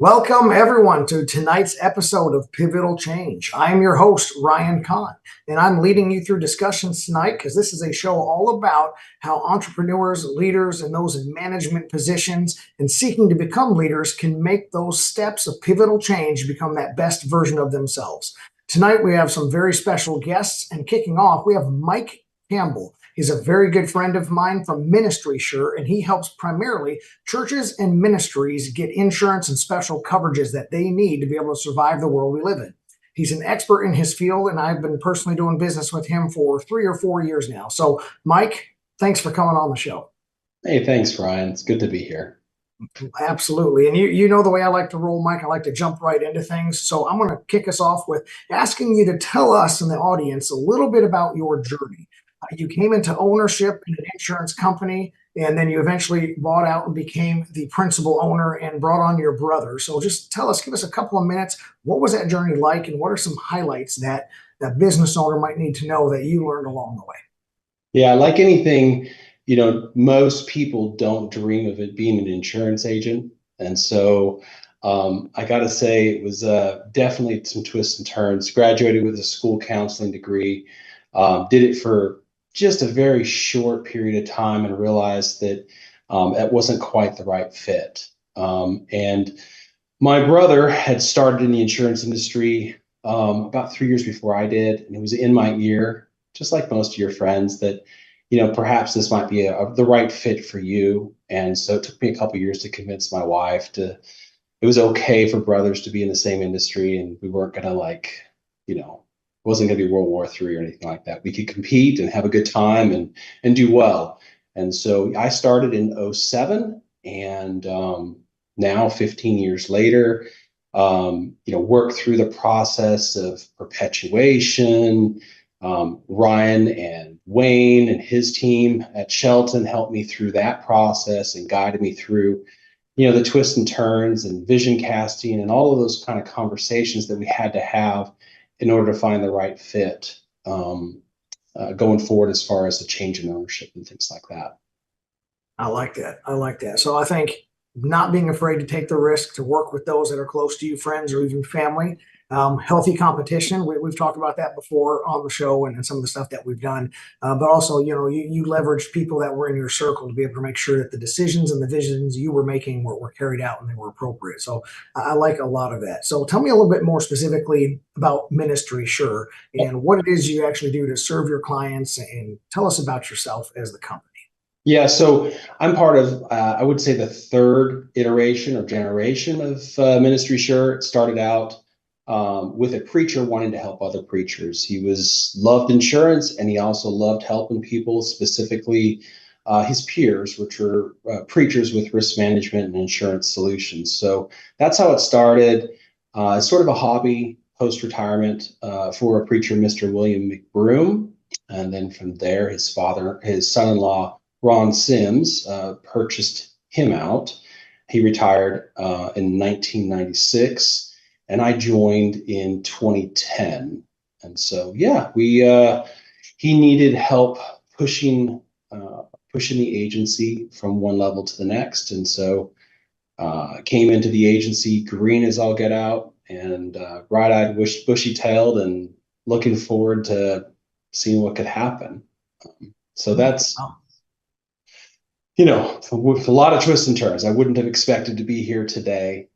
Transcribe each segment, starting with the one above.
Welcome, everyone, to tonight's episode of Pivotal Change. I'm your host, Ryan Conn, and I'm leading you through discussions tonight because this is a show all about how entrepreneurs, leaders, and those in management positions and seeking to become leaders can make those steps of pivotal change become that best version of themselves. Tonight, we have some very special guests, and kicking off, we have Mike Campbell. He's a very good friend of mine from ministries, and he helps primarily churches and ministries get insurance and special coverages that they need to be able to survive the world we live in. He's an expert in his field, and I've been personally doing business with him for 3 or 4 years now. So, Mike, thanks for coming on the show. Hey, thanks, Ryan. It's good to be here. Absolutely. And you know the way I like to roll, Mike. I like to jump right into things. So I'm going to kick us off with asking you to tell us in the audience a little bit about your journey. You came into ownership in an insurance company, and then you eventually bought out and became the principal owner and brought on your brother. So just give us a couple of minutes. What was that journey like, and what are some highlights that that business owner might need to know that you learned along the way? Yeah, like anything, most people don't dream of it being an insurance agent. And so I got to say, it was definitely some twists and turns. Graduated with a school counseling degree, did it for just a very short period of time and realized that it wasn't quite the right fit. And my brother had started in the insurance industry about 3 years before I did, and it was in my ear, just like most of your friends, that perhaps this might be the right fit for you. And so it took me a couple of years to convince my wife it was okay for brothers to be in the same industry, and we weren't gonna it wasn't going to be World War III or anything like that. We could compete and have a good time and do well. And so I started in '07, and now 15 years later, worked through the process of perpetuation. Ryan and Wayne and his team at Shelton helped me through that process and guided me through the twists and turns and vision casting and all of those kind of conversations that we had to have in order to find the right fit going forward as far as the change in ownership and things like that. I like that. I like that. So I think not being afraid to take the risk to work with those that are close to you, friends or even family. Healthy competition. We've talked about that before on the show and some of the stuff that we've done. But also, you leveraged people that were in your circle to be able to make sure that the decisions and the visions you were making were carried out and they were appropriate. So I like a lot of that. So tell me a little bit more specifically about ministry, and what it is you actually do to serve your clients, and tell us about yourself as the company. Yeah, so I'm part of, I would say, the third iteration or generation of Ministry Sure. It started out with a preacher wanting to help other preachers. He loved insurance, and he also loved helping people, specifically his peers, which are preachers with risk management and insurance solutions. So that's how it started. It's sort of a hobby post-retirement for a preacher, Mr. William McBroom. And then from there, his son-in-law, Ron Sims, purchased him out. He retired in 1996. And I joined in 2010. And so, yeah, he needed help pushing the agency from one level to the next. And so came into the agency green as all get out, and bright-eyed, bushy-tailed, and looking forward to seeing what could happen. So that's, with a lot of twists and turns. I wouldn't have expected to be here today.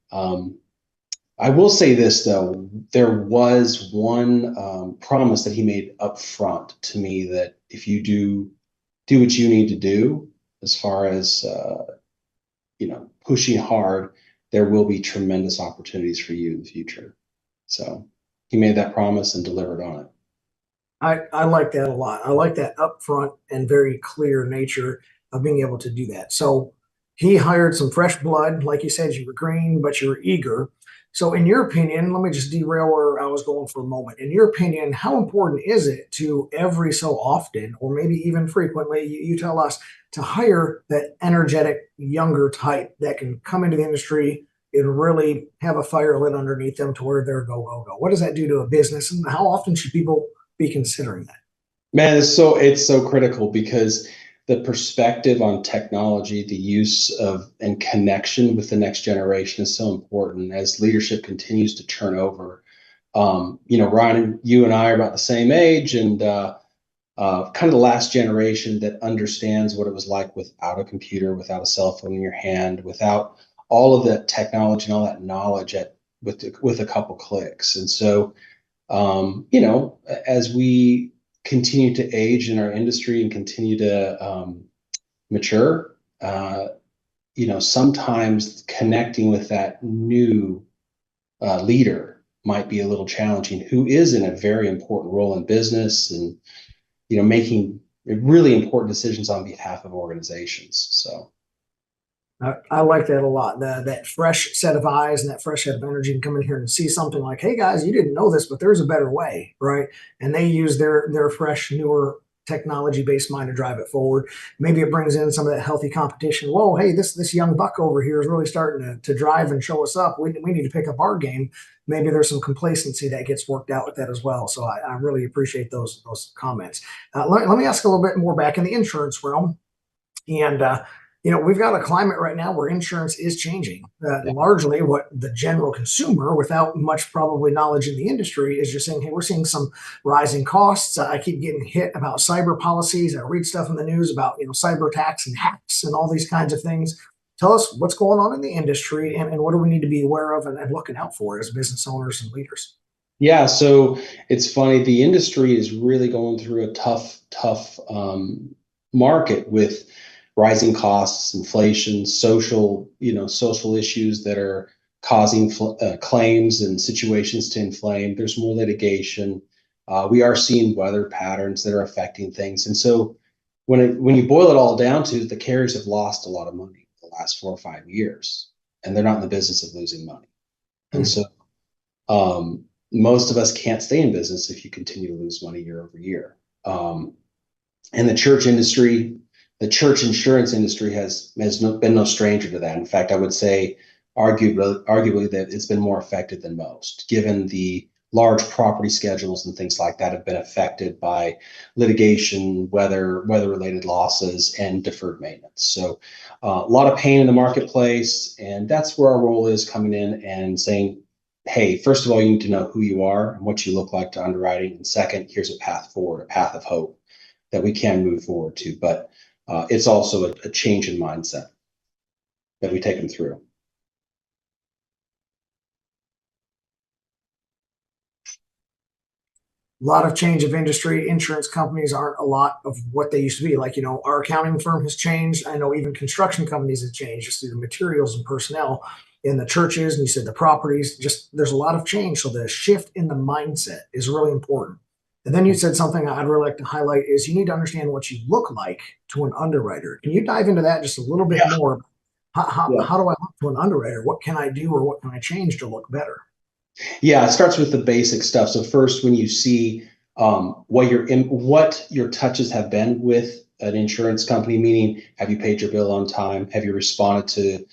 I will say this, though, there was one promise that he made up front to me, that if you do what you need to do, as far as, pushing hard, there will be tremendous opportunities for you in the future. So he made that promise and delivered on it. I like that a lot. I like that upfront and very clear nature of being able to do that. So he hired some fresh blood. Like you said, you were green, but you were eager. So in your opinion, let me just derail where I was going for a moment. In your opinion, how important is it to every so often, or maybe even frequently, you tell us, to hire that energetic, younger type that can come into the industry and really have a fire lit underneath them to where they're go, go, go? What does that do to a business, and how often should people be considering that? Man, it's so critical, because the perspective on technology, the use of and connection with the next generation is so important as leadership continues to turn over. Ryan, you and I are about the same age, and kind of the last generation that understands what it was like without a computer, without a cell phone in your hand, without all of that technology and all that knowledge with a couple clicks. And so, as we continue to age in our industry and continue to mature, sometimes connecting with that new leader might be a little challenging, who is in a very important role in business and making really important decisions on behalf of organizations. So I like that a lot. That fresh set of eyes and that fresh set of energy can come in here and see something like, hey guys, you didn't know this, but there's a better way, right? And they use their fresh, newer technology-based mind to drive it forward. Maybe it brings in some of that healthy competition. Whoa, hey, this young buck over here is really starting to drive and show us up. We need to pick up our game. Maybe there's some complacency that gets worked out with that as well. So I really appreciate those comments. Let me ask a little bit more back in the insurance realm. And we've got a climate right now where insurance is changing. Largely what the general consumer, without much probably knowledge in the industry, is just saying, hey, we're seeing some rising costs. I keep getting hit about cyber policies. I read stuff in the news about cyber attacks and hacks and all these kinds of things. Tell us what's going on in the industry and what do we need to be aware of and looking out for as business owners and leaders. Yeah, so it's funny. The industry is really going through a tough market with rising costs, inflation, social issues that are causing claims and situations to inflame. There's more litigation. We are seeing weather patterns that are affecting things. And so when you boil it all down to, the carriers have lost a lot of money the last 4 or 5 years, and they're not in the business of losing money. And so most of us can't stay in business if you continue to lose money year over year. And the church insurance industry has been no stranger to that. In fact, I would say arguably that it's been more affected than most, given the large property schedules and things like that have been affected by litigation, weather-related losses, and deferred maintenance. So a lot of pain in the marketplace, and that's where our role is, coming in and saying, hey, first of all, you need to know who you are and what you look like to underwriting. And second, here's a path forward, a path of hope that we can move forward to. But it's also a change in mindset that we take them through. A lot of change of industry. Insurance companies aren't a lot of what they used to be. Like, our accounting firm has changed. I know even construction companies have changed just through the materials and personnel in the churches. And you said the properties, just there's a lot of change. So the shift in the mindset is really important. And then you said something I'd really like to highlight is you need to understand what you look like to an underwriter. Can you dive into that just a little bit more? How do I look to an underwriter? What can I do or what can I change to look better? Yeah, it starts with the basic stuff. So first, when you see what your touches have been with an insurance company, meaning have you paid your bill on time? Have you responded to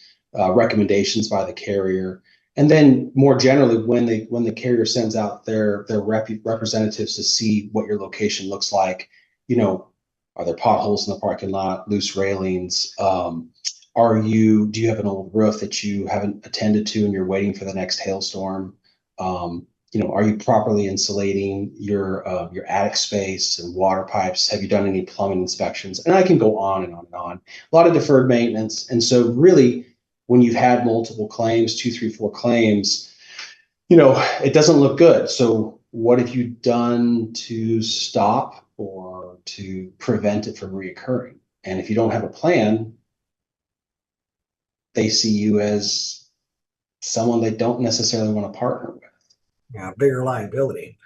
recommendations by the carrier? And then more generally, when the carrier sends out their representatives to see what your location looks like, are there potholes in the parking lot, loose railings? Do you have an old roof that you haven't attended to and you're waiting for the next hailstorm? Are you properly insulating your attic space and water pipes? Have you done any plumbing inspections? And I can go on and on and on. A lot of deferred maintenance. And so really, when you've had multiple claims, 2, 3, 4 claims, it doesn't look good. So what have you done to stop or to prevent it from reoccurring? And if you don't have a plan, they see you as someone they don't necessarily want to partner with. Yeah, bigger liability.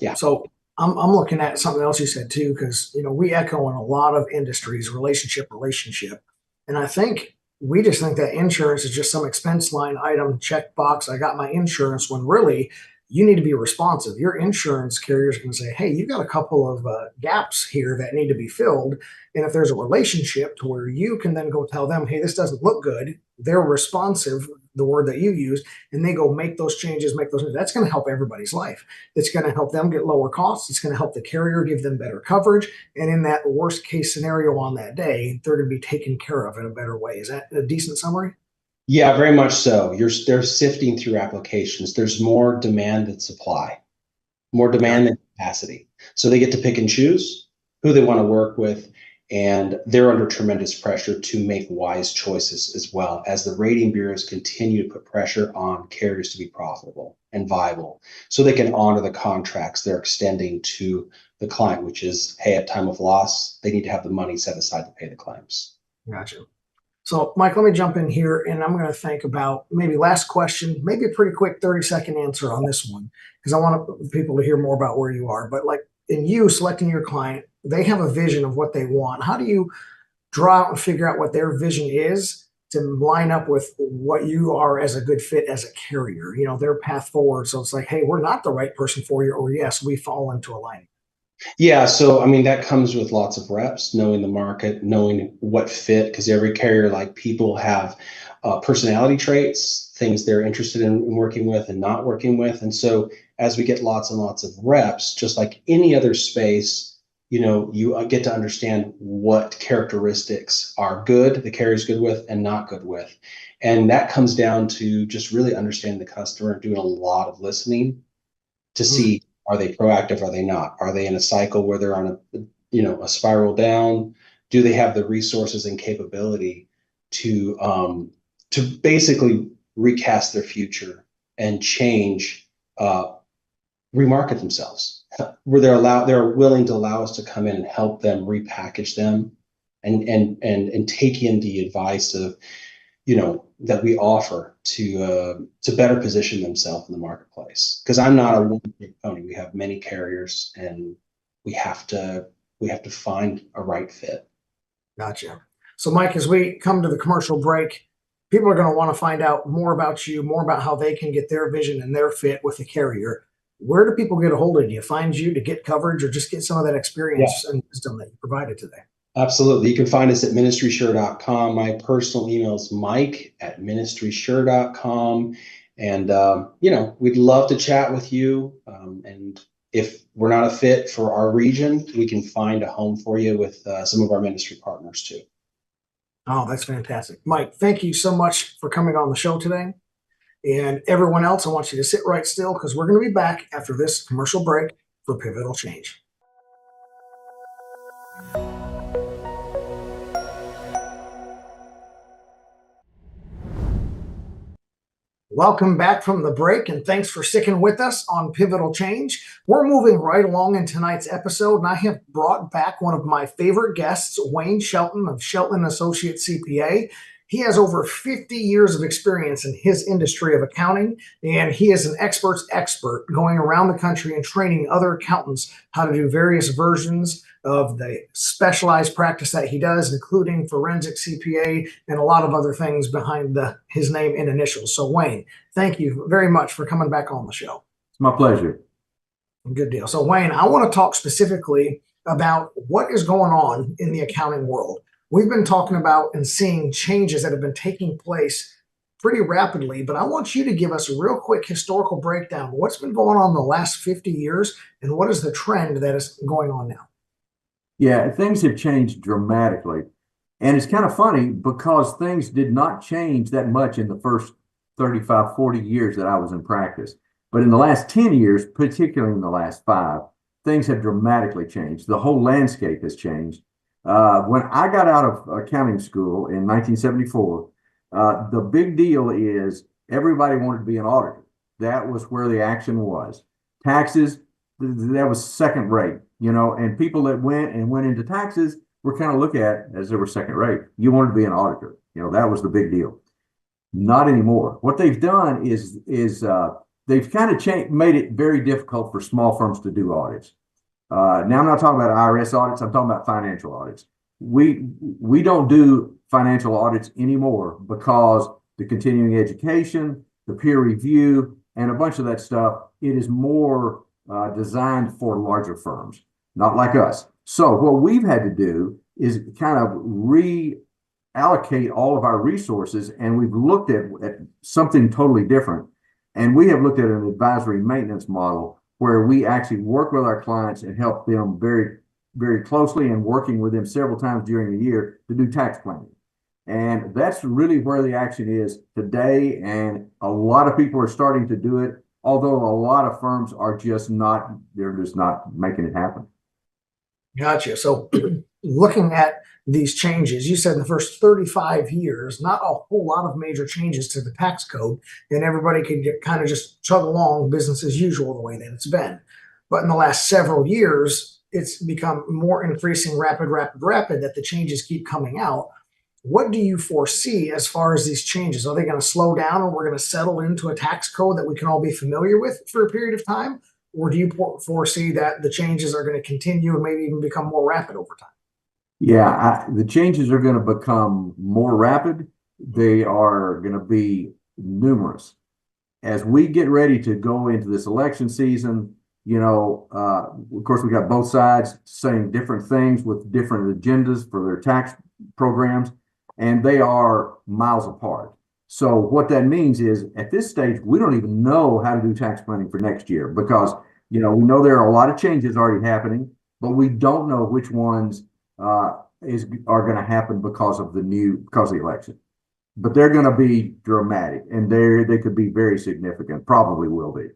Yeah. So I'm looking at something else you said too, because we echo in a lot of industries relationship, and I think we just think that insurance is just some expense line item, check box. I got my insurance, when really you need to be responsive. Your insurance carrier is going to say, hey, you got a couple of gaps here that need to be filled. And if there's a relationship to where you can then go tell them, hey, this doesn't look good, they're responsive. the word that you use, and they go make those changes, that's going to help everybody's life. It's going to help them get lower costs. It's going to help the carrier give them better coverage. And in that worst case scenario on that day, they're going to be taken care of in a better way. Is that a decent summary? Yeah, very much so. They're sifting through applications. There's more demand than supply, more demand than capacity. So they get to pick and choose who they want to work with, and they're under tremendous pressure to make wise choices as well as the rating bureaus continue to put pressure on carriers to be profitable and viable so they can honor the contracts they're extending to the client, which is, hey, at time of loss, they need to have the money set aside to pay the claims. Gotcha. So, Mike, let me jump in here, and I'm going to think about maybe last question, maybe a pretty quick 30-second answer on this one, because I want people to hear more about where you are. But like in you selecting your client, they have a vision of what they want. How do you draw out and figure out what their vision is to line up with what you are as a good fit as a carrier, their path forward? So it's like, hey, we're not the right person for you, or yes, we fall into alignment. Yeah, so I mean that comes with lots of reps, knowing the market, knowing what fit, because every carrier, like people have personality traits, things they're interested in working with and not working with. And so as we get lots and lots of reps, just like any other space, you get to understand what characteristics are good, the carrier's good with and not good with. And that comes down to just really understanding the customer, doing a lot of listening to see, are they proactive? Are they not? Are they in a cycle where they're on a spiral down? Do they have the resources and capability to basically recast their future and change, remarket themselves? Where they're willing to allow us to come in and help them repackage them and take in the advice of that we offer to better position themselves in the marketplace. Because I'm not a one-trick pony. We have many carriers, and we have to find a right fit. Gotcha. So, Mike, as we come to the commercial break, people are going to want to find out more about you, more about how they can get their vision and their fit with the carrier. Where do people get a hold of you? Find you to get coverage or just get some of that experience and wisdom that you provided today? Absolutely. You can find us at ministrysure.com. My personal email is mike@ministrysure.com. And, we'd love to chat with you. And if we're not a fit for our region, we can find a home for you with some of our ministry partners too. Oh, that's fantastic. Mike, thank you so much for coming on the show today. And everyone else, I want you to sit right still because we're going to be back after this commercial break for Pivotal Change. Welcome back from the break, and thanks for sticking with us on Pivotal Change. We're moving right along in tonight's episode, and I have brought back one of my favorite guests, Wayne Shelton of Shelton Associate CPA. He has over 50 years of experience in his industry of accounting, and he is an expert's expert going around the country and training other accountants how to do various versions of the specialized practice that he does, including forensic CPA and a lot of other things behind his name and initials. So, Wayne, thank you very much for coming back on the show. It's my pleasure. Good deal. So, Wayne, I want to talk specifically about what is going on in the accounting world. We've been talking about and seeing changes that have been taking place pretty rapidly, but I want you to give us a real quick historical breakdown of what's been going on in the last 50 years and what is the trend that is going on now. Yeah, things have changed dramatically. And it's kind of funny because things did not change that much in the first 35, 40 years that I was in practice. But in the last 10 years, particularly in the last 5, things have dramatically changed. The whole landscape has changed. When I got out of accounting school in 1974, the big deal is everybody wanted to be an auditor. That was where the action was. Taxes, that was second rate, and people that went into taxes were kind of looked at as they were second rate. You wanted to be an auditor. That was the big deal. Not anymore. What they've done is they've kind of made it very difficult for small firms to do audits. Now I'm not talking about IRS audits. I'm talking about financial audits. We don't do financial audits anymore because the continuing education, the peer review, and a bunch of that stuff, it is more designed for larger firms, not like us. So what we've had to do is kind of allocate all of our resources, and we've looked at something totally different. And we have looked at an advisory maintenance model where we actually work with our clients and help them very, very closely, and working with them several times during the year to do tax planning. And that's really where the action is today. And a lot of people are starting to do it, although a lot of firms are just not, they're just not making it happen. Gotcha. So looking at these changes, you said in the first 35 years, not a whole lot of major changes to the tax code, and everybody can get kind of just chug along business as usual the way that it's been. But in the last several years, it's become more increasing rapid that the changes keep coming out. What do you foresee as far as these changes? Are they going to slow down, or we're going to settle into a tax code that we can all be familiar with for a period of time? Or do you foresee that the changes are going to continue and maybe even become more rapid over time? Yeah, the changes are going to become more rapid. They are going to be numerous. As we get ready to go into this election season, of course, we got both sides saying different things with different agendas for their tax programs, and they are miles apart. So what that means is, at this stage, we don't even know how to do tax planning for next year, because we know there are a lot of changes already happening, but we don't know which ones are going to happen because of the election. But they're going to be dramatic, and they could be very significant. Probably will be.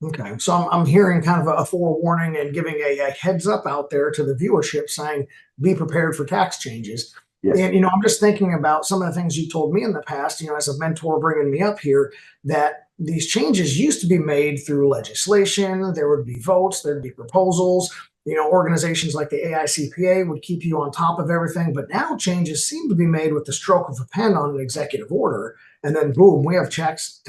Okay, so I'm hearing kind of a forewarning and giving a heads up out there to the viewership, saying be prepared for tax changes. Yes. And I'm just thinking about some of the things you told me in the past, as a mentor bringing me up here, that these changes used to be made through legislation. There would be votes, there'd be proposals. Organizations like the AICPA would keep you on top of everything. But now changes seem to be made with the stroke of a pen on an executive order, and then boom, we have tax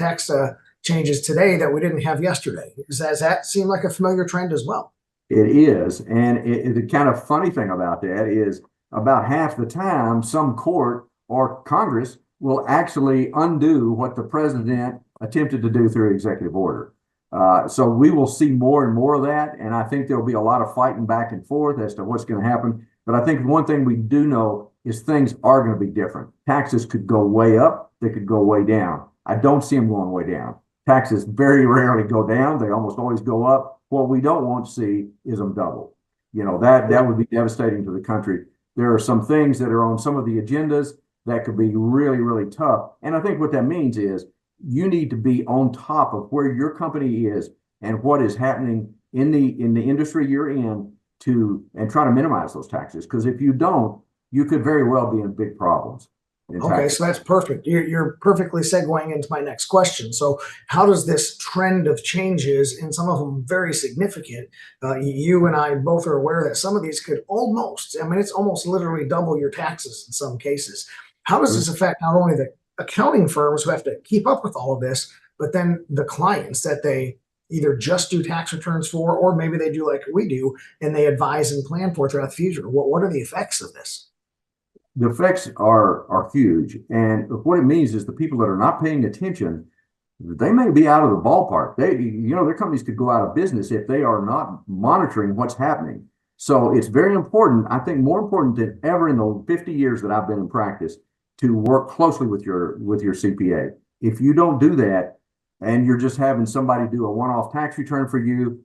changes today that we didn't have yesterday. Does that seem like a familiar trend as well? It is. And the kind of funny thing about that is, about half the time, some court or Congress will actually undo what the president attempted to do through executive order. So we will see more and more of that. And I think there'll be a lot of fighting back and forth as to what's going to happen. But I think one thing we do know is things are going to be different. Taxes could go way up. They could go way down. I don't see them going way down. Taxes very rarely go down. They almost always go up. What we don't want to see is them double. That would be devastating to the country. There are some things that are on some of the agendas that could be really, really tough. And I think what that means is you need to be on top of where your company is and what is happening in the industry you're in, and try to minimize those taxes. Because if you don't, you could very well be in big problems. Okay, so that's perfect. You're perfectly segueing into my next question. So how does this trend of changes, and some of them very significant, you and I both are aware that some of these could it's almost literally double your taxes in some cases. How does this affect not only the accounting firms who have to keep up with all of this, but then the clients that they either just do tax returns for, or maybe they do like we do and they advise and plan for throughout the future? What are the effects of this? The effects are huge. And what it means is the people that are not paying attention, they may be out of the ballpark. Their companies could go out of business if they are not monitoring what's happening. So it's very important, I think more important than ever in the 50 years that I've been in practice, to work closely with your CPA. If you don't do that, and you're just having somebody do a one-off tax return for you,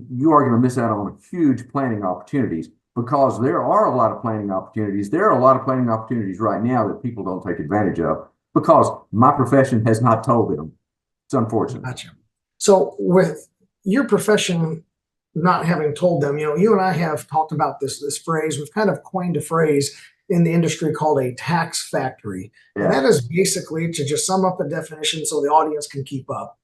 you are going to miss out on huge planning opportunities. Because there are a lot of planning opportunities. There are a lot of planning opportunities right now that people don't take advantage of because my profession has not told them. It's unfortunate. Gotcha. So with your profession not having told them, you and I have talked about this phrase. We've kind of coined a phrase in the industry called a tax factory. Yeah. And that is basically, to just sum up the definition so the audience can keep up,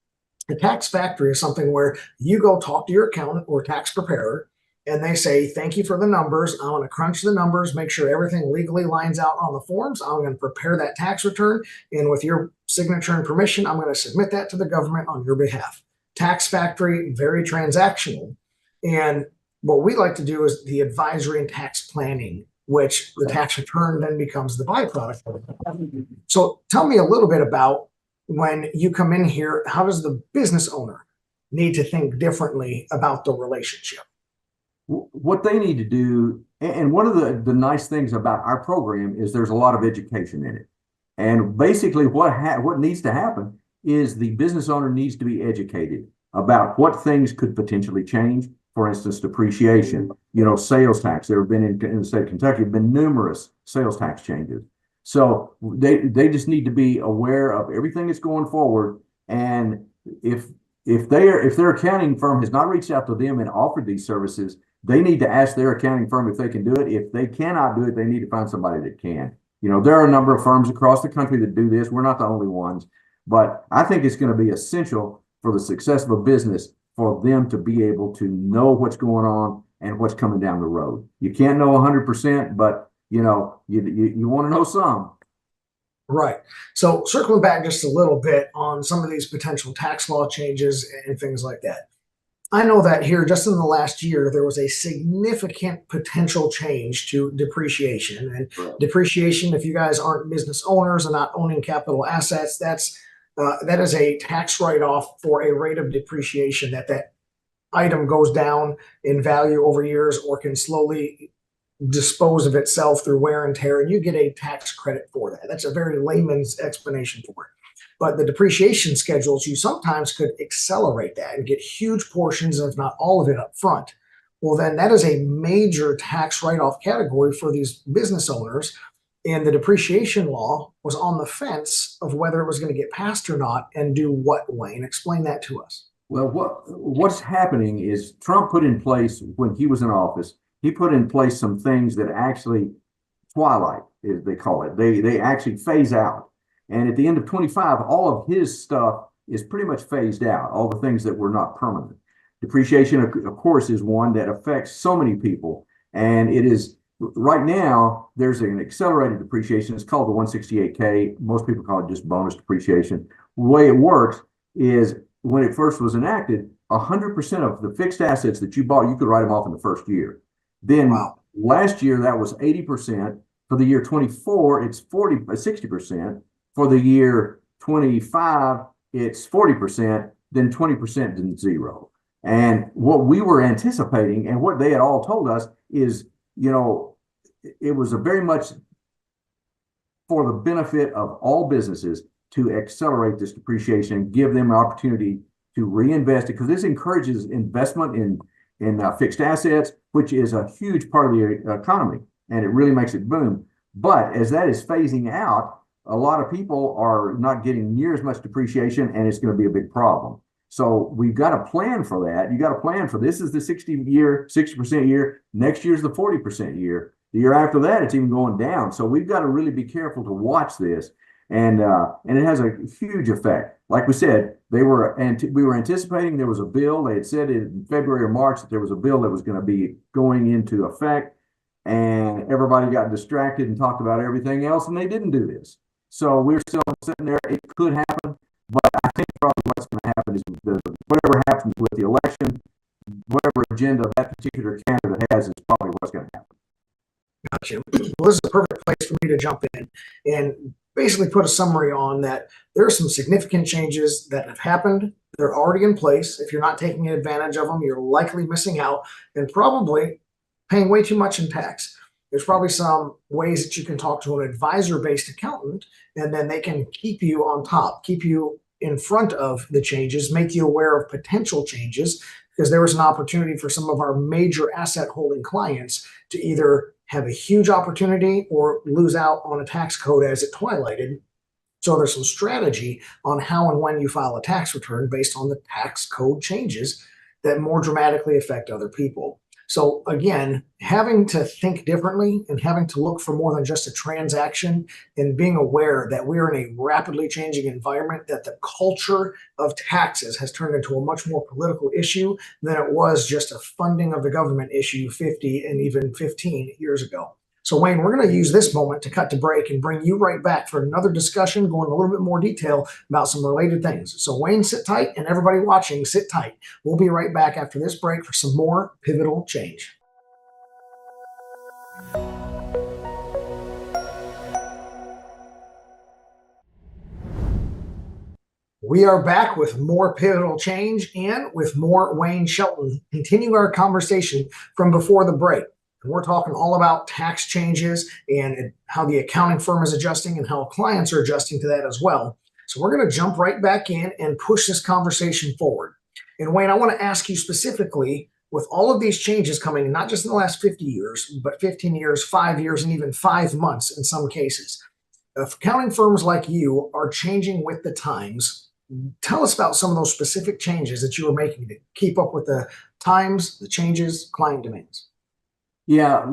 a tax factory is something where you go talk to your accountant or tax preparer, and they say, thank you for the numbers. I'm going to crunch the numbers, make sure everything legally lines out on the forms. I'm going to prepare that tax return. And with your signature and permission, I'm going to submit that to the government on your behalf. Tax factory, very transactional. And what we like to do is the advisory and tax planning, which the tax return then becomes the byproduct of it. So tell me a little bit about, when you come in here, how does the business owner need to think differently about the relationship? What they need to do, And one of the nice things about our program is there's a lot of education in it. And basically what needs to happen is the business owner needs to be educated about what things could potentially change. For instance, depreciation, sales tax. There have been in the state of Kentucky, have been numerous sales tax changes. So they just need to be aware of everything that's going forward. And if their accounting firm has not reached out to them and offered these services, they need to ask their accounting firm if they can do it. If they cannot do it, they need to find somebody that can. There are a number of firms across the country that do this. We're not the only ones, but I think it's going to be essential for the success of a business for them to be able to know what's going on and what's coming down the road. You can't know 100%, but you want to know some. Right. So circling back just a little bit on some of these potential tax law changes and things like that. I know that here, just in the last year, there was a significant potential change to depreciation. And depreciation, if you guys aren't business owners and not owning capital assets, that is a tax write-off for a rate of depreciation that item goes down in value over years or can slowly dispose of itself through wear and tear, and you get a tax credit for that. That's a very layman's explanation for it. But the depreciation schedules, you sometimes could accelerate that and get huge portions, if not all of it, up front. Well, then that is a major tax write-off category for these business owners. And the depreciation law was on the fence of whether it was going to get passed or not, and do what, Wayne? Explain that to us. Well, what's happening is Trump put in place, when he was in office, he put in place some things that actually twilight, as they call it. They actually phase out. And at the end of 25, all of his stuff is pretty much phased out, all the things that were not permanent. Depreciation, of course, is one that affects so many people. And it is, right now, there's an accelerated depreciation. It's called the 168K. Most people call it just bonus depreciation. The way it works is, when it first was enacted, 100% of the fixed assets that you bought, you could write them off in the first year. Then last year, that was 80%. For the year 24, it's 60%. For the year 25, it's 40%, then 20% and zero. And what we were anticipating and what they had all told us is, it was a very much for the benefit of all businesses to accelerate this depreciation and give them an opportunity to reinvest it, because this encourages investment in fixed assets, which is a huge part of the economy, and it really makes it boom. But as that is phasing out, a lot of people are not getting near as much depreciation, and it's going to be a big problem. So we've got to plan for that. You got to plan for this. Is the 60% year. Next year's the 40% year. The year after that, it's even going down. So we've got to really be careful to watch this, and it has a huge effect. Like we said, we were anticipating there was a bill. They had said in February or March that there was a bill that was going to be going into effect, and everybody got distracted and talked about everything else, and they didn't do this. So we're still sitting there. It could happen, but I think probably what's going to happen is whatever happens with the election, whatever agenda that particular candidate has is probably what's going to happen. Gotcha. Well, this is a perfect place for me to jump in and basically put a summary on that. There are some significant changes that have happened. They're already in place. If you're not taking advantage of them, you're likely missing out and probably paying way too much in tax. There's probably some ways that you can talk to an advisor-based accountant, and then they can keep you on top, keep you in front of the changes, make you aware of potential changes, because there was an opportunity for some of our major asset holding clients to either have a huge opportunity or lose out on a tax code as it twilighted. So there's some strategy on how and when you file a tax return based on the tax code changes that more dramatically affect other people. So again, having to think differently and having to look for more than just a transaction, and being aware that we're in a rapidly changing environment, that the culture of taxes has turned into a much more political issue than it was just a funding of the government issue 50 and even 15 years ago. So Wayne, we're going to use this moment to cut to break and bring you right back for another discussion, going a little bit more detail about some related things. So Wayne, sit tight, and everybody watching, sit tight. We'll be right back after this break for some more Pivotal Change. We are back with more Pivotal Change and with more Wayne Shelton. Continue our conversation from before the break. And we're talking all about tax changes and how the accounting firm is adjusting and how clients are adjusting to that as well. So we're going to jump right back in and push this conversation forward. And Wayne, I want to ask you specifically, with all of these changes coming, not just in the last 50 years, but 15 years, 5 years, and even 5 months in some cases, if accounting firms like you are changing with the times, tell us about some of those specific changes that you were making to keep up with the times, the changes, client demands. Yeah,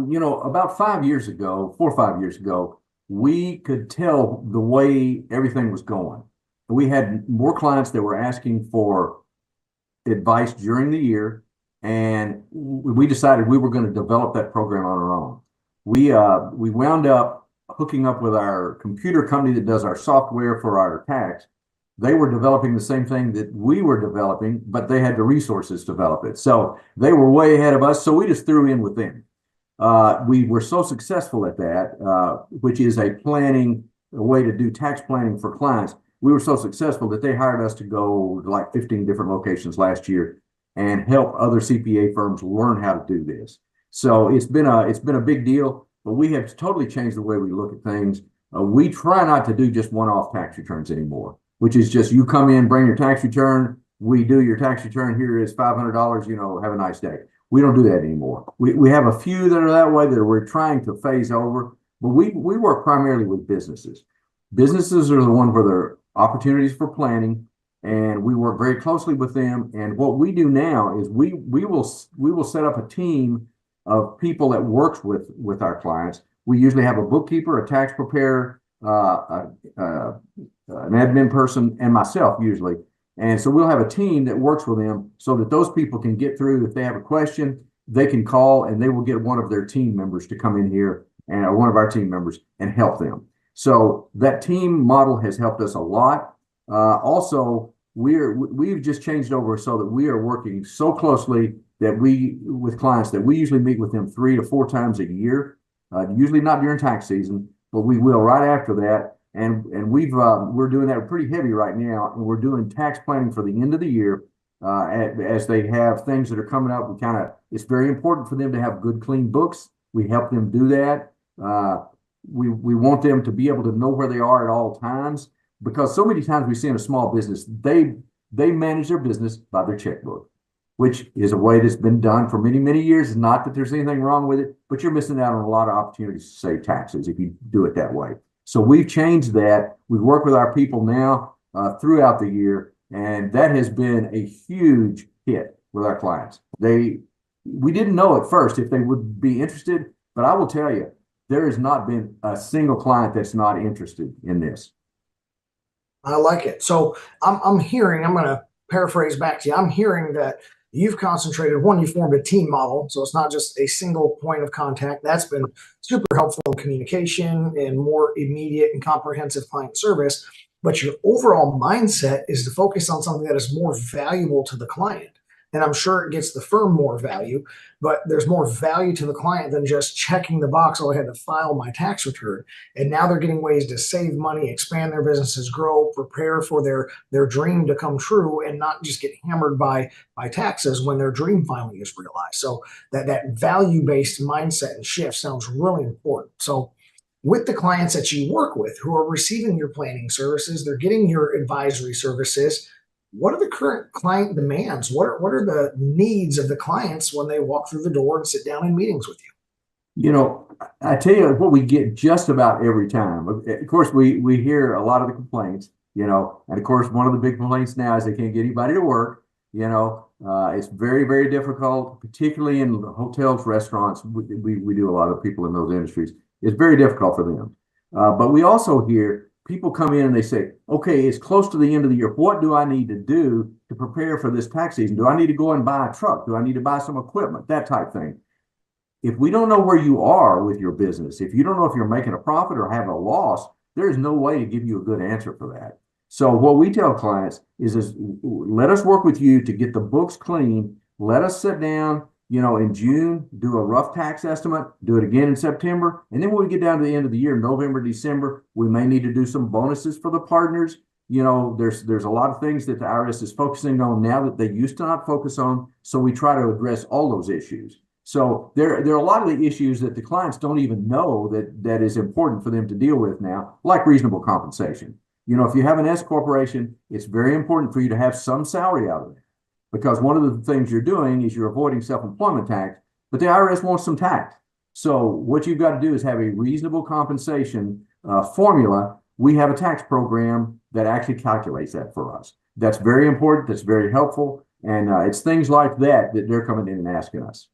about 5 years ago, 4 or 5 years ago, we could tell the way everything was going. We had more clients that were asking for advice during the year, and we decided we were going to develop that program on our own. We wound up hooking up with our computer company that does our software for our tax. They were developing the same thing that we were developing, but they had the resources to develop it. So they were way ahead of us, so we just threw in with them. We were so successful at that, which is a way to do tax planning for clients. We were so successful that they hired us to go to like 15 different locations last year and help other CPA firms learn how to do this. So it's been a big deal, but we have totally changed the way we look at things. We try not to do just one-off tax returns anymore, which is just you come in, bring your tax return, we do your tax return, here is $500, have a nice day. We don't do that anymore. We have a few that are that way that we're trying to phase over, but we work primarily with businesses. Businesses are the one where there are opportunities for planning, and we work very closely with them. And what we do now is we will set up a team of people that works with our clients. We usually have a bookkeeper, a tax preparer, an admin person, and myself usually. And so we'll have a team that works with them so that those people can get through. If they have a question, they can call and they will get one of their team members to come in here and one of our team members and help them. So that team model has helped us a lot. Also, we've just changed over so that we are working so closely with clients that we usually meet with them 3 to 4 times a year. Usually not during tax season, but we will right after that. And we're doing that pretty heavy right now, and we're doing tax planning for the end of the year. As they have things that are coming up, it's very important for them to have good, clean books. We help them do that. We want them to be able to know where they are at all times, because so many times we see in a small business, they manage their business by their checkbook, which is a way that's been done for many, many years. Not that there's anything wrong with it, but you're missing out on a lot of opportunities to save taxes if you do it that way. So we've changed that. We work with our people now throughout the year, and that has been a huge hit with our clients. We didn't know at first if they would be interested, but I will tell you, there has not been a single client that's not interested in this. I like it. So I'm hearing, I'm going to paraphrase back to you. I'm hearing that you've concentrated, you formed a team model. So it's not just a single point of contact. That's been super helpful in communication and more immediate and comprehensive client service. But your overall mindset is to focus on something that is more valuable to the client. And I'm sure it gets the firm more value, but there's more value to the client than just checking the box. Oh, I had to file my tax return. And now they're getting ways to save money, expand their businesses, grow, prepare for their dream to come true, and not just get hammered by taxes when their dream finally is realized. So that value-based mindset and shift sounds really important. So with the clients that you work with who are receiving your planning services, they're getting your advisory services. What are the current client demands? What are the needs of the clients when they walk through the door and sit down in meetings with you? I tell you what we get just about every time. Of course, we hear a lot of the complaints, and of course, one of the big complaints now is they can't get anybody to work. It's very, very difficult, particularly in hotels, restaurants. We do a lot of people in those industries. It's very difficult for them. But we also hear people come in and they say, okay, it's close to the end of the year. What do I need to do to prepare for this tax season? Do I need to go and buy a truck? Do I need to buy some equipment? That type thing. If we don't know where you are with your business, if you don't know if you're making a profit or having a loss, there's no way to give you a good answer for that. So what we tell clients is let us work with you to get the books clean. Let us sit down, in June, do a rough tax estimate, do it again in September. And then when we get down to the end of the year, November, December, we may need to do some bonuses for the partners. There's a lot of things that the IRS is focusing on now that they used to not focus on. So we try to address all those issues. So there are a lot of the issues that the clients don't even know that is important for them to deal with now, like reasonable compensation. You know, if you have an S corporation, it's very important for you to have some salary out of it, because one of the things you're doing is you're avoiding self-employment tax, but the IRS wants some tax. So what you've got to do is have a reasonable compensation formula. We have a tax program that actually calculates that for us. That's very important. That's very helpful. And it's things like that they're coming in and asking us.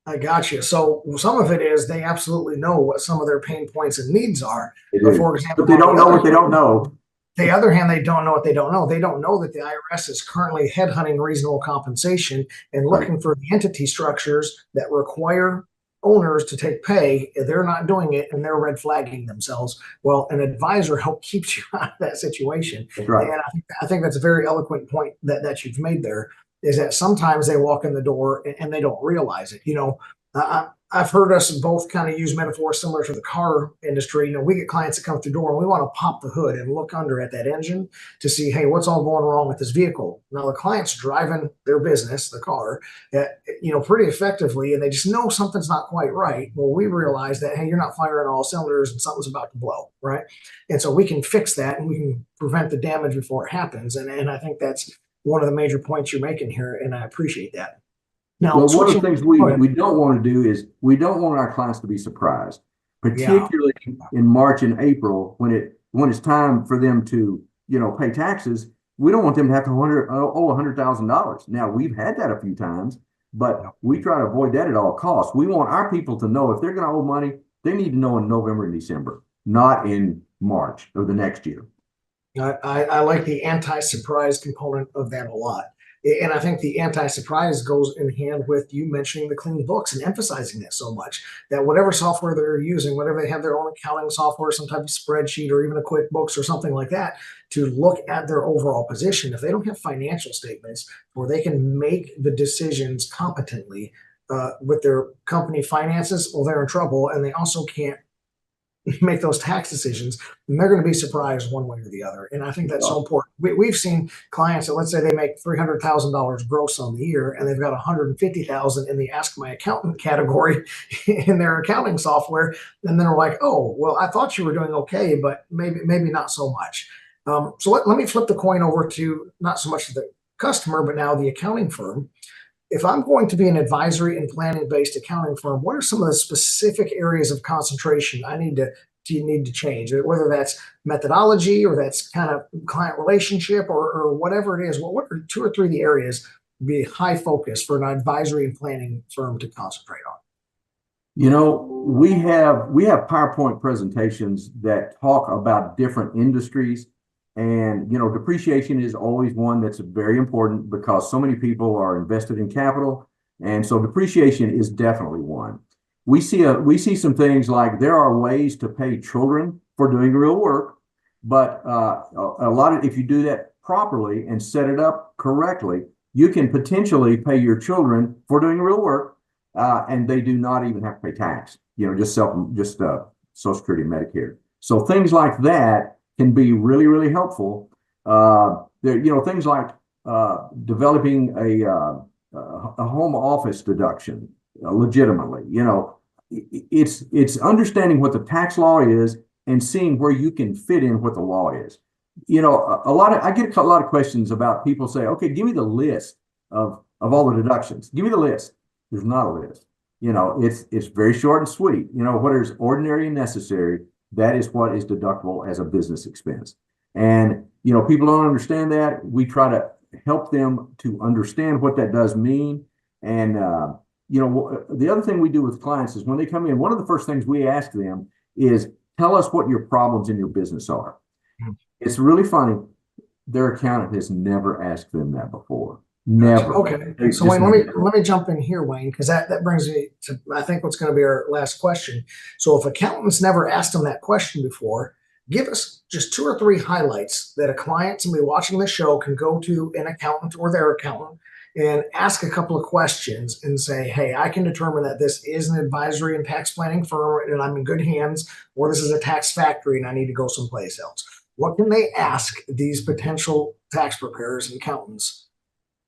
I got you. So some of it is they absolutely know what some of their pain points and needs are. They But do. for example, But they don't know what they don't know. The other hand, they don't know what they don't know. They don't know that the IRS is currently headhunting reasonable compensation and looking for the entity structures that require owners to take pay. They're not doing it, and they're red flagging themselves. Well, an advisor helps keep you out of that situation. That's right. And I think that's a very eloquent point that you've made there, is that sometimes they walk in the door and they don't realize it. You know, I've heard us both kind of use metaphors similar to the car industry. You know, we get clients that come through the door and we want to pop the hood and look under at that engine to see, hey, what's all going wrong with this vehicle? Now the client's driving their business, the car, you know, pretty effectively, and they just know something's not quite right. Well, we realize that, hey, you're not firing all cylinders and something's about to blow, right? And so we can fix that and we can prevent the damage before it happens. And I think that's one of the major points you're making here, and I appreciate that. Now, well, one of the things we don't want to do is we don't want our clients to be surprised, particularly in March and April when it's time for them to, you know, pay taxes. We don't want them to have to owe $100,000. Now, we've had that a few times, but we try to avoid that at all costs. We want our people to know if they're going to owe money, they need to know in November and December, not in March of the next year. I like the anti-surprise component of that a lot. And I think the anti-surprise goes in hand with you mentioning the clean books and emphasizing that so much, that whatever software they're using, whether they have their own accounting software, some type of spreadsheet, or even a QuickBooks or something like that, to look at their overall position. If they don't have financial statements where they can make the decisions competently with their company finances, well, they're in trouble. And they also can't make those tax decisions, and they're going to be surprised one way or the other. And I think that's so important. We've seen clients that, let's say they make $300,000 gross on the year, and they've got $150,000 in the Ask My Accountant category in their accounting software, and then they're like, "Oh, well, I thought you were doing okay, but maybe not so much." So let me flip the coin over to not so much the customer, but now the accounting firm. If I'm going to be an advisory and planning based accounting firm, what are some of the specific areas of concentration I need to change? Whether that's methodology or that's kind of client relationship or whatever it is. What are 2 or 3 of the areas be high focus for an advisory and planning firm to concentrate on? You know, we have PowerPoint presentations that talk about different industries. And, you know, depreciation is always one that's very important because so many people are invested in capital. And so depreciation is definitely one. We see some things like there are ways to pay children for doing real work, but a lot of, if you do that properly and set it up correctly, you can potentially pay your children for doing real work, and they do not even have to pay tax. You know, just Social Security and Medicare. So things like that can be really, really helpful. Things like developing a home office deduction legitimately. You know, it's understanding what the tax law is and seeing where you can fit in what the law is. You know, I get a lot of questions about people say, "Okay, give me the list of all the deductions. Give me the list." There's not a list. You know, it's very short and sweet. You know, what is ordinary and necessary, that is what is deductible as a business expense. And, you know, people don't understand that. We try to help them to understand what that does mean. And, you know, the other thing we do with clients is when they come in, one of the first things we ask them is, tell us what your problems in your business are. It's really funny. Their accountant has never asked them that before. Never. Okay. So Wayne, let me jump in here, Wayne, because that brings me to, I think, what's going to be our last question. So if accountants never asked them that question before, give us just 2 or 3 highlights that a client, somebody watching the show, can go to an accountant or their accountant and ask a couple of questions and say, "Hey, I can determine that this is an advisory and tax planning firm and I'm in good hands, or this is a tax factory and I need to go someplace else." What can they ask these potential tax preparers and accountants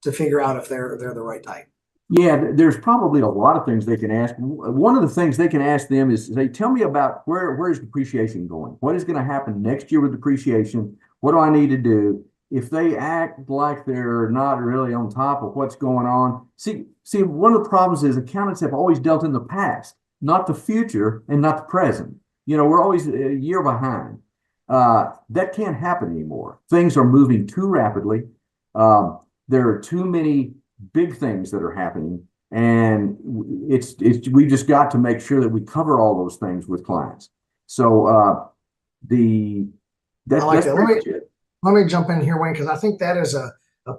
to figure out if they're the right type? Yeah, there's probably a lot of things they can ask. One of the things they can ask them is, say, tell me about where's depreciation going? What is going to happen next year with depreciation? What do I need to do? If they act like they're not really on top of what's going on, see, one of the problems is accountants have always dealt in the past, not the future and not the present. We're always a year behind. That can't happen anymore. Things are moving too rapidly. There are too many big things that are happening, and we just got to make sure that we cover all those things with clients. So the I like that's that. pretty much it. Let me jump in here, Wayne, because I think that is a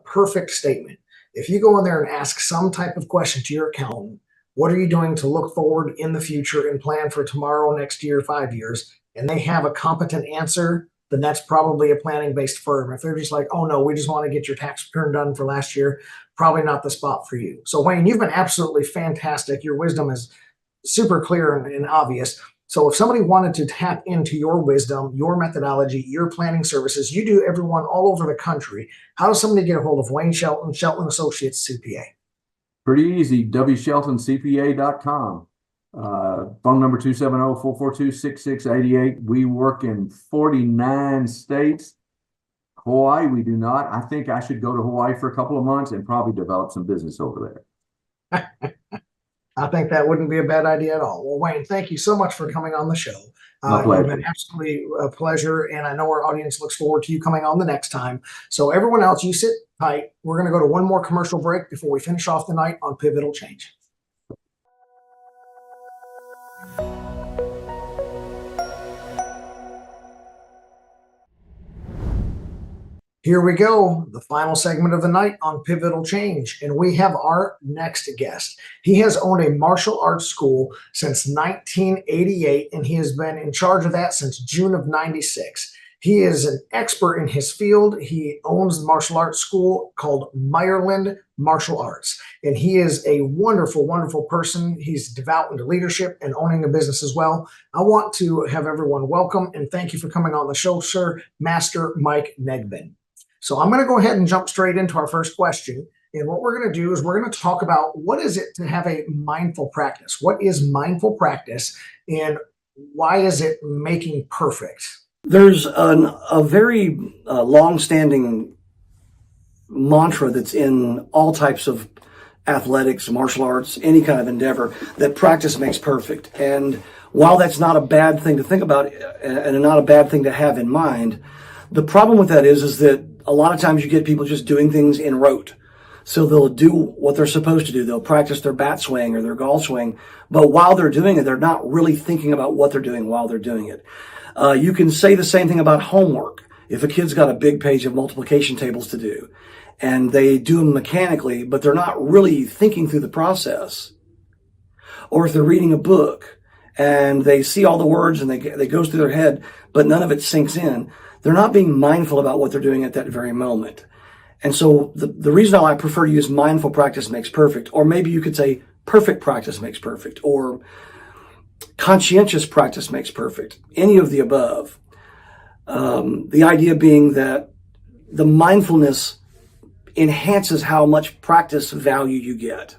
perfect statement. If you go in there and ask some type of question to your accountant, what are you doing to look forward in the future and plan for tomorrow, next year, 5 years, and they have a competent answer, then that's probably a planning-based firm. If they're just like, oh no, we just want to get your tax return done for last year, probably not the spot for you. So Wayne, you've been absolutely fantastic. Your wisdom is super clear and obvious. So if somebody wanted to tap into your wisdom, your methodology, your planning services, you do everyone all over the country. How does somebody get a hold of Wayne Shelton, Shelton Associates CPA? Pretty easy, wsheltoncpa.com. Phone number 270-442-6688. We work in 49 states. Hawaii, we do not. I think I should go to Hawaii for a couple of months and probably develop some business over there. I think that wouldn't be a bad idea at all. Well, Wayne, thank you so much for coming on the show. My pleasure. You've been absolutely a pleasure, and I know our audience looks forward to you coming on the next time. So everyone else, you sit tight. We're going to go to one more commercial break before we finish off the night on Pivotal Change. Here we go, the final segment of the night on Pivotal Change, and we have our next guest. He has owned a martial arts school since 1988, and he has been in charge of that since June of 96. He is an expert in his field. He owns the martial arts school called Meyerland Martial Arts, and he is a wonderful, wonderful person. He's devout into leadership and owning a business as well. I want to have everyone welcome and thank you for coming on the show, sir, Master Mike Nebgen. So I'm going to go ahead and jump straight into our first question. And what we're going to do is we're going to talk about what is it to have a mindful practice? What is mindful practice and why is it making perfect? There's a very long-standing mantra that's in all types of athletics, martial arts, any kind of endeavor, that practice makes perfect. And while that's not a bad thing to think about and not a bad thing to have in mind, the problem with that is that a lot of times you get people just doing things in rote. So they'll do what they're supposed to do. They'll practice their bat swing or their golf swing. But while they're doing it, they're not really thinking about what they're doing while they're doing it. You can say the same thing about homework. If a kid's got a big page of multiplication tables to do and they do them mechanically, but they're not really thinking through the process. Or if they're reading a book and they see all the words and they goes through their head, but none of it sinks in, they're not being mindful about what they're doing at that very moment. And so the reason I prefer to use mindful practice makes perfect, or maybe you could say perfect practice makes perfect, or conscientious practice makes perfect, any of the above. The idea being that the mindfulness enhances how much practice value you get.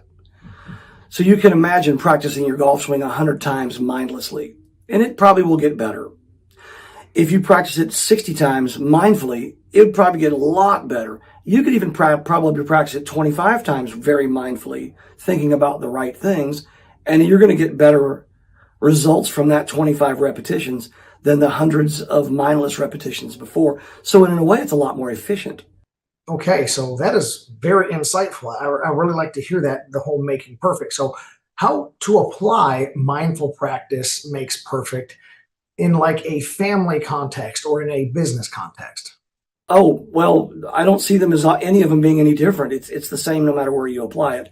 So you can imagine practicing your golf swing 100 times mindlessly, and it probably will get better. If you practice it 60 times mindfully, it would probably get a lot better. You could even probably practice it 25 times very mindfully, thinking about the right things, and you're going to get better results from that 25 repetitions than the hundreds of mindless repetitions before. So in a way, it's a lot more efficient. Okay, so that is very insightful. I really like to hear that, the whole making perfect. So how to apply mindful practice makes perfect in like a family context or in a business context? Oh, well, I don't see them as any of them being any different. It's the same no matter where you apply it.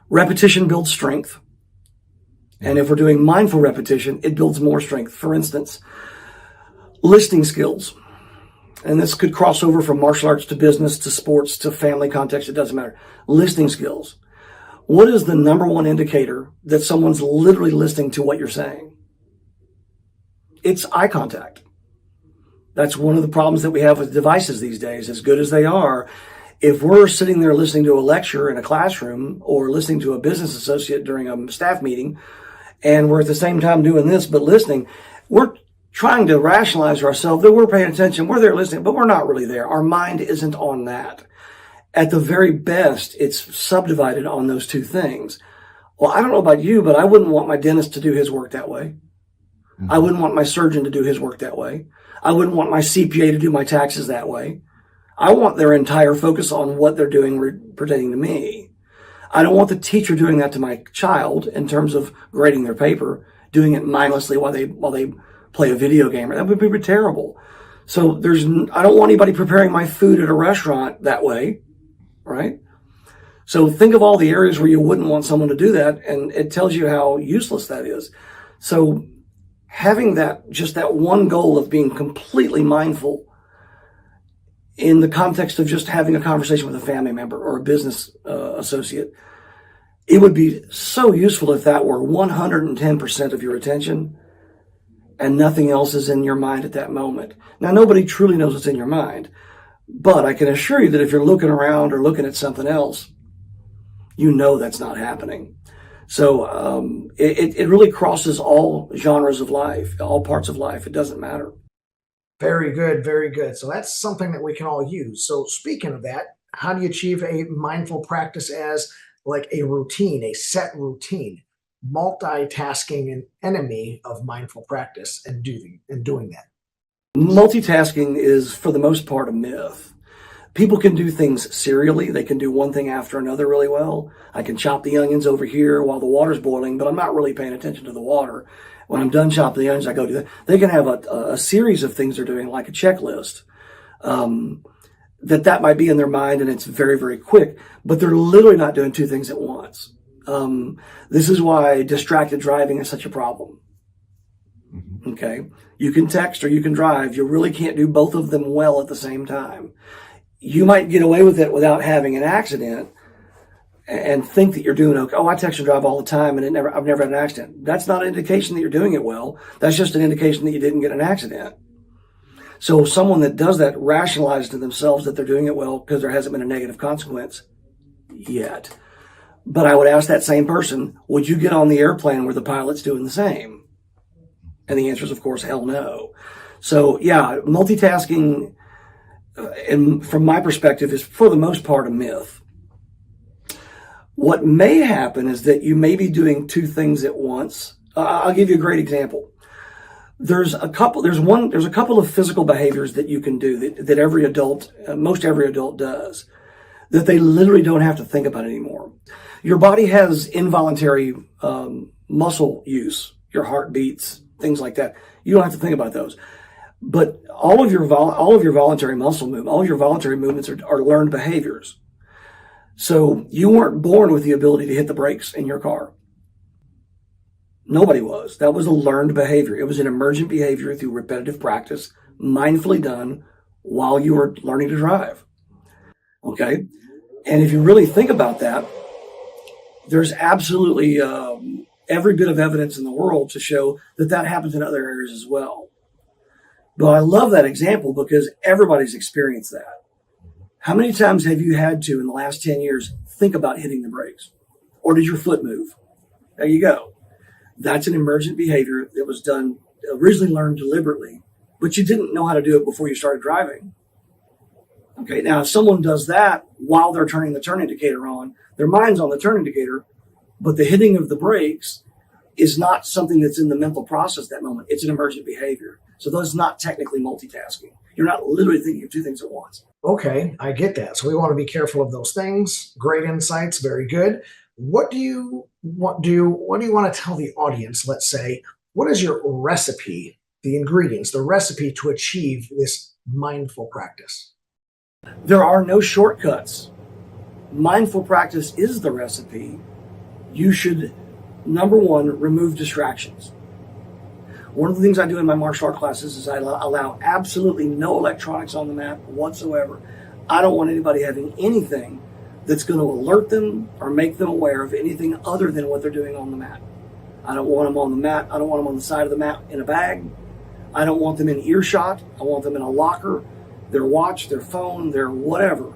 Repetition builds strength. And if we're doing mindful repetition, it builds more strength. For instance, listening skills. And this could cross over from martial arts to business to sports to family context. It doesn't matter. Listening skills. What is the number one indicator that someone's literally listening to what you're saying? It's eye contact. That's one of the problems that we have with devices these days. As good as they are, If we're sitting there listening to a lecture in a classroom or listening to a business associate during a staff meeting, and we're at the same time doing this but listening, we're trying to rationalize to ourselves that we're paying attention, we're there listening, but we're not really there. Our mind isn't on that. At the very best, it's subdivided on those two things. Well, I don't know about you, but I wouldn't want my dentist to do his work that way. I wouldn't want my surgeon to do his work that way. I wouldn't want my CPA to do my taxes that way. I want their entire focus on what they're doing pertaining to me. I don't want the teacher doing that to my child in terms of grading their paper, doing it mindlessly while they play a video game. That would be terrible. So I don't want anybody preparing my food at a restaurant that way, right? So think of all the areas where you wouldn't want someone to do that, and it tells you how useless that is. So having just that one goal of being completely mindful in the context of just having a conversation with a family member or a business associate, it would be so useful if that were 110% of your attention and nothing else is in your mind at that moment. Now, nobody truly knows what's in your mind, but I can assure you that if you're looking around or looking at something else, you know that's not happening. So it really crosses all genres of life, all parts of life. It doesn't matter. Very good, very good. So that's something that we can all use. So speaking of that, how do you achieve a mindful practice as like a routine, a set routine? Multitasking an enemy of mindful practice and doing that. Multitasking is, for the most part, a myth. People can do things serially. They can do one thing after another really well. I can chop the onions over here while the water's boiling, but I'm not really paying attention to the water. When I'm done chopping the onions, I go do that. They can have a series of things they're doing, like a checklist, that might be in their mind, and it's very, very quick, but they're literally not doing two things at once. This is why distracted driving is such a problem. Okay. You can text or you can drive. You really can't do both of them well at the same time. You might get away with it without having an accident and think that you're doing okay. Oh, I text and drive all the time and I've never had an accident. That's not an indication that you're doing it well. That's just an indication that you didn't get an accident. So someone that does that rationalizes to themselves that they're doing it well because there hasn't been a negative consequence yet. But I would ask that same person, would you get on the airplane where the pilot's doing the same? And the answer is, of course, hell no. So yeah, multitasking, and from my perspective, is for the most part a myth. What may happen is that you may be doing two things at once. I'll give you a great example. There's a couple of physical behaviors that you can do that every adult, most every adult does, that they literally don't have to think about anymore. Your body has involuntary muscle use, your heart beats, things like that. You don't have to think about those. But all of your voluntary muscle movement, all of your voluntary movements are learned behaviors. So you weren't born with the ability to hit the brakes in your car. Nobody was. That was a learned behavior. It was an emergent behavior through repetitive practice, mindfully done while you were learning to drive. Okay? And if you really think about that, there's absolutely every bit of evidence in the world to show that happens in other areas as well. But I love that example because everybody's experienced that. How many times have you had to, in the last 10 years, think about hitting the brakes? Or did your foot move? There you go. That's an emergent behavior that was done, originally learned deliberately, but you didn't know how to do it before you started driving. Okay, now if someone does that while they're turning the turn indicator on, their mind's on the turn indicator, but the hitting of the brakes is not something that's in the mental process at that moment. It's an emergent behavior. So that's not technically multitasking. You're not literally thinking of two things at once. Okay, I get that. So we want to be careful of those things. Great insights, very good. What do you want to tell the audience? Let's say, what is your recipe, the ingredients, the recipe to achieve this mindful practice? There are no shortcuts. Mindful practice is the recipe. You should, number one, remove distractions. One of the things I do in my martial art classes is I allow absolutely no electronics on the mat whatsoever. I don't want anybody having anything that's going to alert them or make them aware of anything other than what they're doing on the mat. I don't want them on the mat. I don't want them on the side of the mat in a bag. I don't want them in earshot. I want them in a locker, their watch, their phone, their whatever.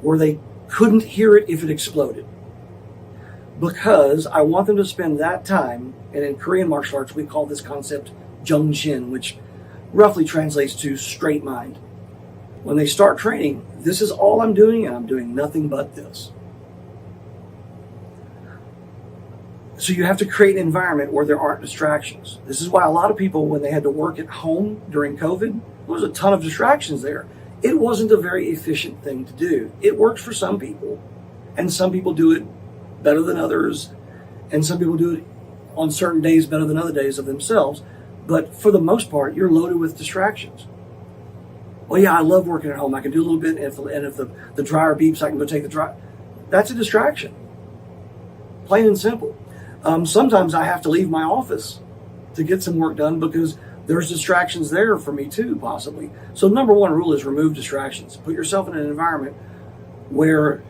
where they couldn't hear it if it exploded. Because I want them to spend that time, and in Korean martial arts, we call this concept Jung-Shin, which roughly translates to straight mind. When they start training, this is all I'm doing, and I'm doing nothing but this. So you have to create an environment where there aren't distractions. This is why a lot of people, when they had to work at home during COVID, there was a ton of distractions there. It wasn't a very efficient thing to do. It works for some people, and some people do it better than others, and some people do it on certain days better than other days of themselves. But for the most part, you're loaded with distractions. Well, yeah, I love working at home. I can do a little bit, and if the dryer beeps, I can go take the dryer. That's a distraction, plain and simple. Sometimes I have to leave my office to get some work done because there's distractions there for me too, possibly. So number one rule is remove distractions. Put yourself in an environment where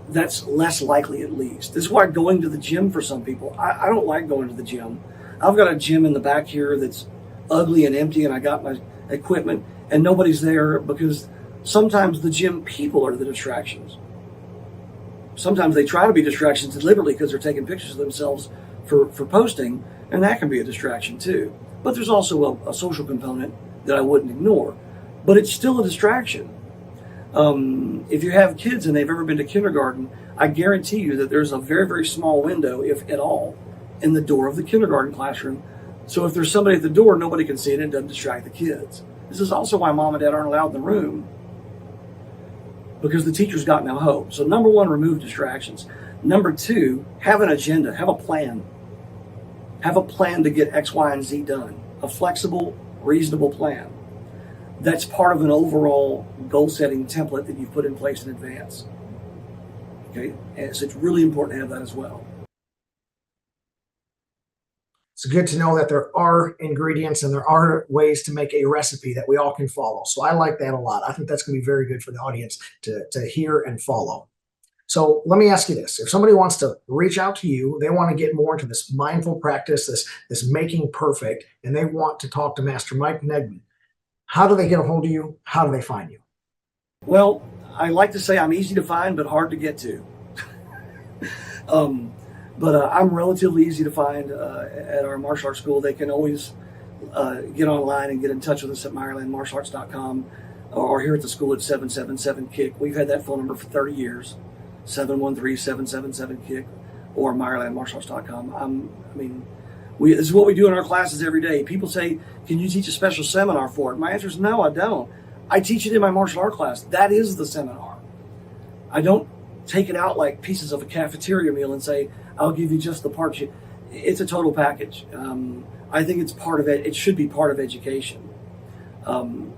that's less likely, at least. This is why going to the gym for some people, I don't like going to the gym. I've got a gym in the back here that's ugly and empty, and I got my equipment, and nobody's there because sometimes the gym people are the distractions. Sometimes they try to be distractions deliberately because they're taking pictures of themselves for posting, and that can be a distraction too. But there's also a social component that I wouldn't ignore, but it's still a distraction. If you have kids and they've ever been to kindergarten, I guarantee you that there's a very, very small window, if at all, in the door of the kindergarten classroom. So if there's somebody at the door, nobody can see it and it doesn't distract the kids. This is also why mom and dad aren't allowed in the room, because the teacher's got no hope. So number one, remove distractions. Number two, have an agenda, have a plan. Have a plan to get X, Y, and Z done. A flexible, reasonable plan. That's part of an overall goal-setting template that you've put in place in advance. Okay, and so it's really important to have that as well. It's good to know that there are ingredients and there are ways to make a recipe that we all can follow. So I like that a lot. I think that's going to be very good for the audience to hear and follow. So let me ask you this. If somebody wants to reach out to you, they want to get more into this mindful practice, this making perfect, and they want to talk to Master Mike Nebgen, how do they get a hold of you? How do they find you? Well, I like to say I'm easy to find, but hard to get to. But I'm relatively easy to find at our martial arts school. They can always get online and get in touch with us at MirelandMartialArts.com or here at the school at 777-KICK. We've had that phone number for 30 years, 713-777-KICK or MirelandMartialArts.com. This is what we do in our classes every day. People say, can you teach a special seminar for it? My answer is no, I don't. I teach it in my martial art class. That is the seminar. I don't take it out like pieces of a cafeteria meal and say, I'll give you just the parts. It's a total package. I think it's part of it. It should be part of education.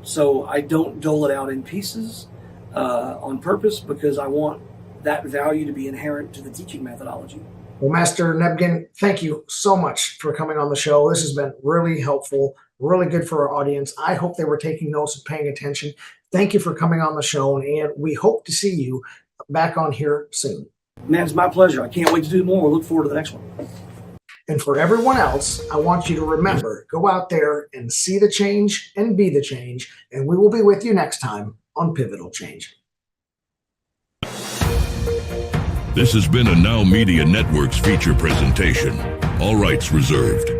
So I don't dole it out in pieces on purpose because I want that value to be inherent to the teaching methodology. Well, Master Nebgen, thank you so much for coming on the show. This has been really helpful, really good for our audience. I hope they were taking notes and paying attention. Thank you for coming on the show, and we hope to see you back on here soon. Man, it's my pleasure. I can't wait to do more. We'll look forward to the next one. And for everyone else, I want you to remember, go out there and see the change and be the change, and we will be with you next time on Pivotal Change. This has been a Now Media Networks feature presentation. All rights reserved.